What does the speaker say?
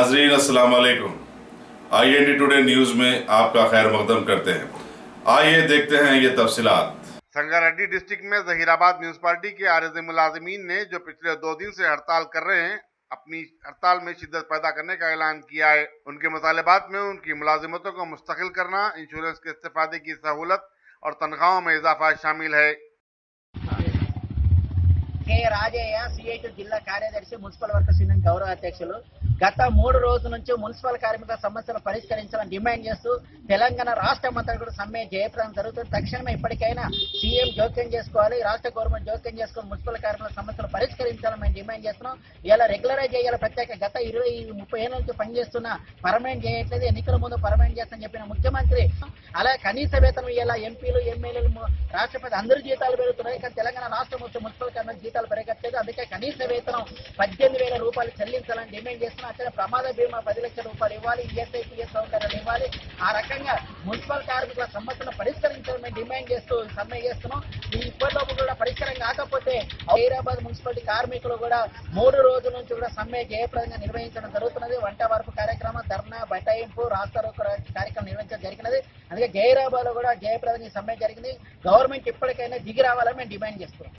नाजरीन अस्सलाम वालेकुम। IND टुडे न्यूज में आपका खैर मकदम करते हैं। आइए देखते हैं ये तफसीलात। संगारेड्डी डिस्ट्रिक्ट में जहीराबाद म्यूनसिपालिटी के आरज़ी मुलाजिमीन ने जो पिछले 2 दिन से हड़ताल कर रहे हैं, अपनी हड़ताल में शिद्दत पैदा करने का ऐलान किया है। उनके मुतालबात में उनकी मुलाजिमतों को मुस्तकिल करना, इंश्योरेंस के इस्तेफादे की सहूलत और तनख्वाहों में इजाफा शामिल है। కె రాజయ్య సిఐటి జిల్లా కార్యదర్శి మున్సిపల్ వర్కర్స్ యూనియన్ గౌరవ అధ్యక్షులు గత 3 రోజుల నుంచి మున్సిపల్ కార్మికుల సమస్యలు పరిష్కరించాలని డిమాండ్ చేస్తూ తెలంగాణ రాష్ట్ర మంత్రులు కూడా సమ్మె జయప్రదం జరుగుతుంది. తక్షణమే ఇప్పటికైనా సీఎం జోక్యం చేసుకోవాలి, రాష్ట్ర గవర్నమెంట్ జోక్యం చేసుకుని మున్సిపల్ కార్మికుల సమస్యలు పరిష్కరించాలని మేము డిమాండ్ చేస్తున్నాం. ఇలా రెగ్యులరైజ్ చేయాలి. ప్రత్యేక గత 20-30 ఏళ్ల నుంచి పనిచేస్తున్న పర్మనెంట్ చేయట్లేదు, ఎన్నికల ముందు పర్మనెంట్ చేస్తామని చెప్పిన ముఖ్యమంత్రి అలా కనీస వేతనం ఇలా ఎంపీలు ఎమ్మెల్యేలు రాష్ట్రపతి అందరి జీతాలు పెరుగుతున్నాయి, కానీ తెలంగాణ రాష్ట్ర మున్సిపల్ కార్మికుల జీతాలు పెరగట్లేదు. అందుకే కనీస వేతనం 18,000 రూపాయలు చెల్లించాలని డిమాండ్ చేస్తున్నాం. అక్కడ ప్రమాద బీమా 10 లక్షల రూపాయలు ఇవ్వాలి, ఈఎస్ఐ సౌకర్యాలు ఇవ్వాలి. ఆ రకంగా మున్సిపల్ కార్మికుల సమస్యలను పరిష్కరించాలని డిమాండ్ చేస్తూ సమ్మె చేస్తున్నాం. ఈ ఇప్పటిలోపు కూడా పరిష్కారం కాకపోతే హైదరాబాద్ మున్సిపాలిటీ కార్మికులు కూడా 3 రోజుల నుంచి కూడా సమ్మె జయప్రదంగా నిర్వహించడం జరుగుతున్నది. వంట వరపు కార్యక్రమం, ధర్నా, బటాయింపు, రాస్తారోకో కార్యక్రమం నిర్వహించడం జరిగినది. అందుకే జైరాబాద్ లో కూడా జయప్రదంగా ఈ సమ్మె జరిగింది. గవర్నమెంట్ ఇప్పటికైనా దిగి రావాలని మేము డిమాండ్ చేస్తున్నాం.